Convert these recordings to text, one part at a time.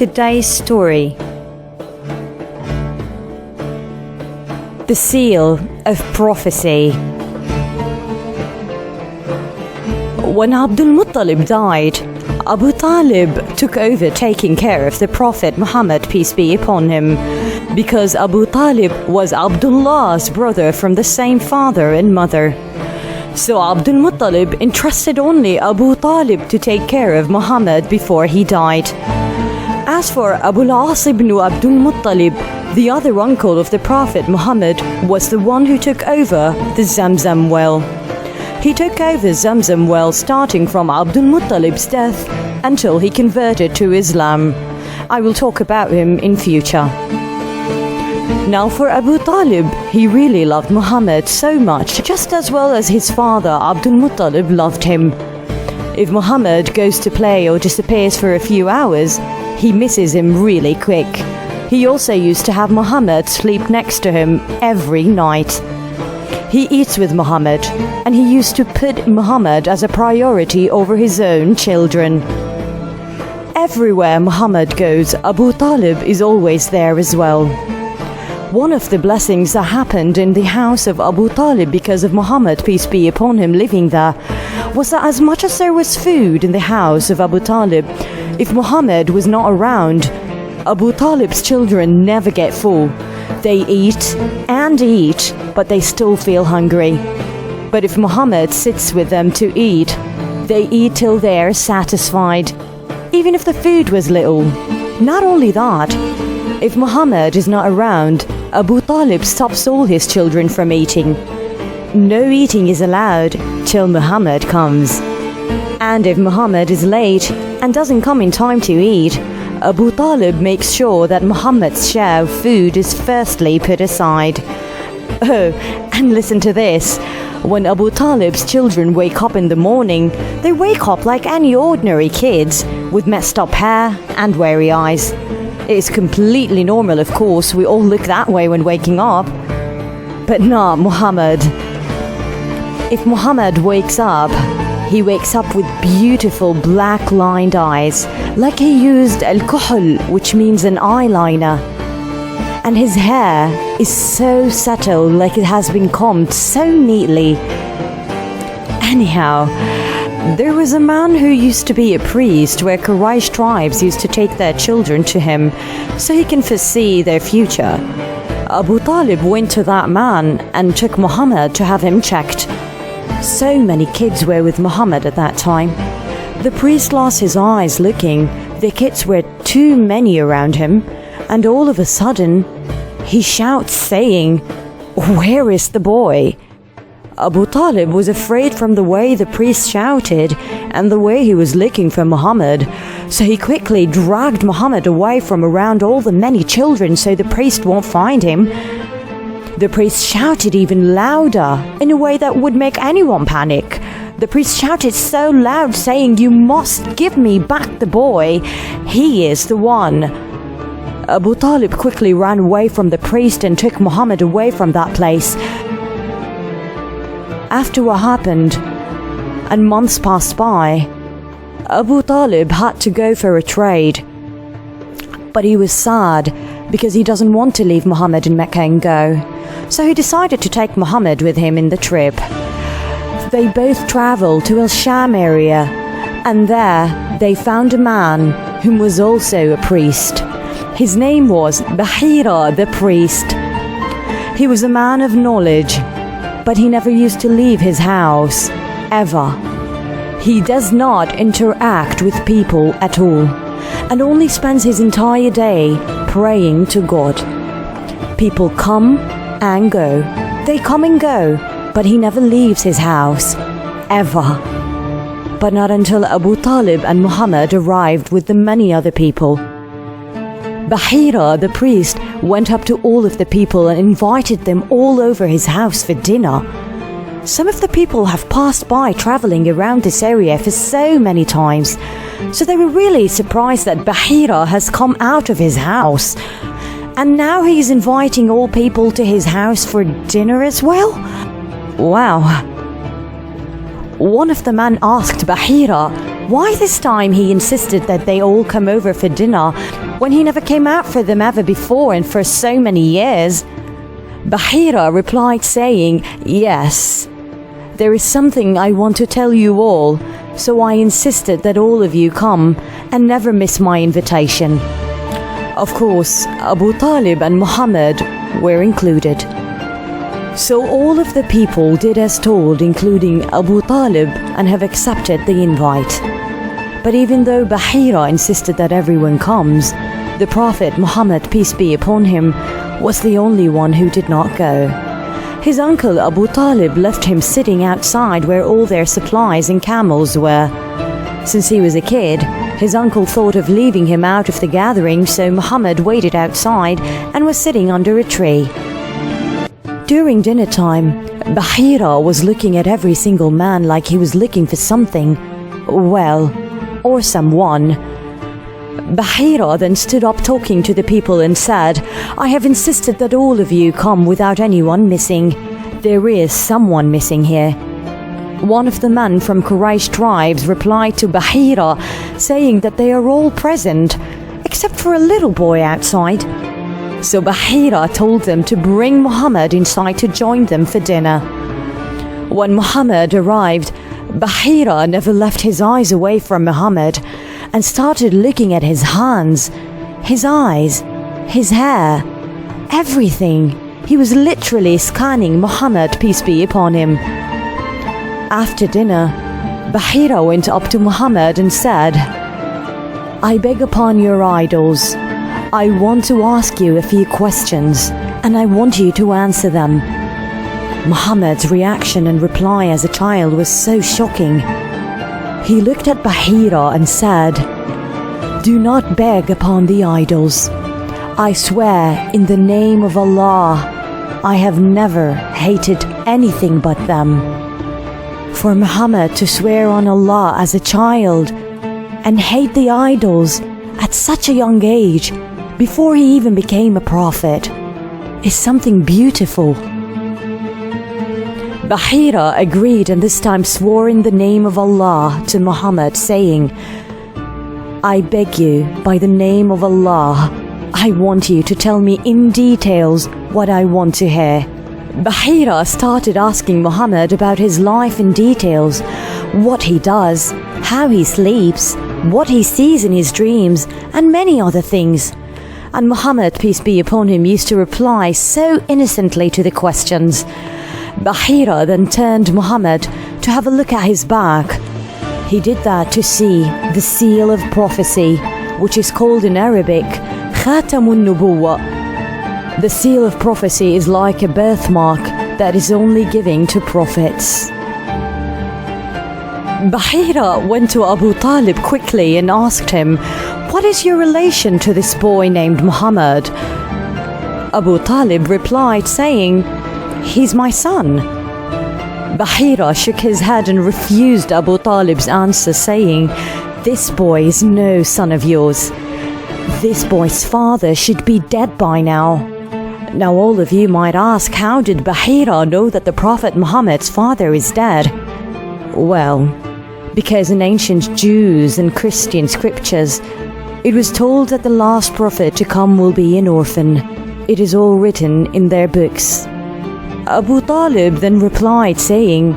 Today's story. The Seal of Prophecy. When Abdul Muttalib died, Abu Talib took over taking care of the Prophet Muhammad, peace be upon him, because Abu Talib was Abdullah's brother from the same father and mother. So Abdul Muttalib entrusted only Abu Talib to take care of Muhammad before he died. As for Abu al-As ibn Abdul Muttalib, the other uncle of the Prophet Muhammad, was the one who took over the Zamzam well. He took over Zamzam well starting from Abdul Muttalib's death until he converted to Islam. I will talk about him in future. Now for Abu Talib, he really loved Muhammad so much, just as well as his father Abdul Muttalib loved him. If Muhammad goes to play or disappears for a few hours, he misses him really quick. He also used to have Muhammad sleep next to him every night. He eats with Muhammad, and he used to put Muhammad as a priority over his own children. Everywhere Muhammad goes, Abu Talib is always there as well. One of the blessings that happened in the house of Abu Talib because of Muhammad, peace be upon him, living there, was that as much as there was food in the house of Abu Talib, if Muhammad was not around, Abu Talib's children never get full. They eat and eat, but they still feel hungry. But if Muhammad sits with them to eat, they eat till they are satisfied, even if the food was little. Not only that, if Muhammad is not around, Abu Talib stops all his children from eating. No eating is allowed till Muhammad comes. And if Muhammad is late and doesn't come in time to eat, Abu Talib makes sure that Muhammad's share of food is firstly put aside. Oh, and listen to this. When Abu Talib's children wake up in the morning, they wake up like any ordinary kids, with messed up hair and weary eyes. It's completely normal, of course, we all look that way when waking up. But not Muhammad. If Muhammad wakes up, he wakes up with beautiful black-lined eyes, like he used al-Kuhl, which means an eyeliner. And his hair is so subtle, like it has been combed so neatly. Anyhow, there was a man who used to be a priest where Quraysh tribes used to take their children to him so he can foresee their future. Abu Talib went to that man and took Muhammad to have him checked. So many kids were with Muhammad at that time. The priest lost his eyes looking. The kids were too many around him, and all of a sudden, he shouts saying, "Where is the boy?" Abu Talib was afraid from the way the priest shouted and the way he was looking for Muhammad, so he quickly dragged Muhammad away from around all the many children so the priest won't find him. The priest shouted even louder in a way that would make anyone panic. The priest shouted so loud, saying, "You must give me back the boy. He is the one." Abu Talib quickly ran away from the priest and took Muhammad away from that place. After what happened, and months passed by, Abu Talib had to go for a trade. But he was sad because he doesn't want to leave Muhammad in Mecca and go. So he decided to take Muhammad with him in the trip. They both traveled to Al-Sham area, and there they found a man whom was also a priest. His name was Baheera the priest. He was a man of knowledge, but he never used to leave his house, ever. He does not interact with people at all, and only spends his entire day praying to God. People come and go. They come and go, but he never leaves his house, ever. But not until Abu Talib and Muhammad arrived with the many other people. Baheera, the priest, went up to all of the people and invited them all over his house for dinner. Some of the people have passed by traveling around this area for so many times, so they were really surprised that Baheera has come out of his house. And now he's inviting all people to his house for dinner as well? Wow. One of the men asked Baheera why this time he insisted that they all come over for dinner when he never came out for them ever before and for so many years? Baheera replied saying, yes, there is something I want to tell you all, so I insisted that all of you come and never miss my invitation. Of course, Abu Talib and Muhammad were included. So all of the people did as told, including Abu Talib, and have accepted the invite. But even though Baheera insisted that everyone comes, the Prophet Muhammad, peace be upon him, was the only one who did not go. His uncle Abu Talib left him sitting outside where all their supplies and camels were. Since he was a kid, his uncle thought of leaving him out of the gathering, so Muhammad waited outside and was sitting under a tree. During dinner time, Baheera was looking at every single man like he was looking for something, well, or someone. Baheera then stood up talking to the people and said, I have insisted that all of you come without anyone missing. There is someone missing here. One of the men from Quraysh tribes replied to Baheera, saying that they are all present, except for a little boy outside. So Baheera told them to bring Muhammad inside to join them for dinner. When Muhammad arrived, Baheera never left his eyes away from Muhammad and started looking at his hands, his eyes, his hair, everything. He was literally scanning Muhammad, peace be upon him. After dinner, Baheera went up to Muhammad and said, I beg upon your idols, I want to ask you a few questions and I want you to answer them. Muhammad's reaction and reply as a child was so shocking. He looked at Baheera and said, do not beg upon the idols. I swear in the name of Allah, I have never hated anything but them. For Muhammad to swear on Allah as a child and hate the idols at such a young age, before he even became a prophet, is something beautiful. Baheera agreed and this time swore in the name of Allah to Muhammad, saying, I beg you by the name of Allah, I want you to tell me in details what I want to hear. Baheera started asking Muhammad about his life in details, what he does, how he sleeps, what he sees in his dreams, and many other things. And Muhammad, peace be upon him, used to reply so innocently to the questions. Baheera then turned Muhammad to have a look at his back. He did that to see the seal of prophecy, which is called in Arabic Khatamun Nubuwwah. The seal of prophecy is like a birthmark that is only given to prophets. Baheera went to Abu Talib quickly and asked him, what is your relation to this boy named Muhammad? Abu Talib replied saying, he's my son. Baheera shook his head and refused Abu Talib's answer, saying, this boy is no son of yours. This boy's father should be dead by now. Now all of you might ask, how did Baheera know that the Prophet Muhammad's father is dead? Well, because in ancient Jews and Christian scriptures, it was told that the last prophet to come will be an orphan. It is all written in their books. Abu Talib then replied saying,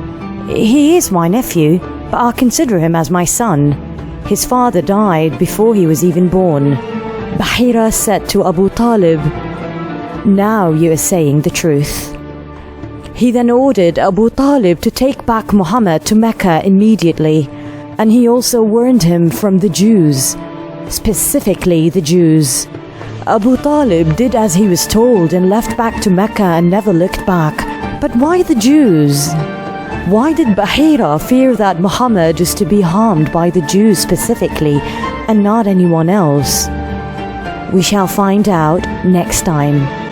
he is my nephew, but I consider him as my son. His father died before he was even born. Baheera said to Abu Talib, now you are saying the truth. He then ordered Abu Talib to take back Muhammad to Mecca immediately, and he also warned him from the Jews, specifically the Jews. Abu Talib did as he was told and left back to Mecca and never looked back. But why the Jews? Why did Baheera fear that Muhammad is to be harmed by the Jews specifically and not anyone else? We shall find out next time.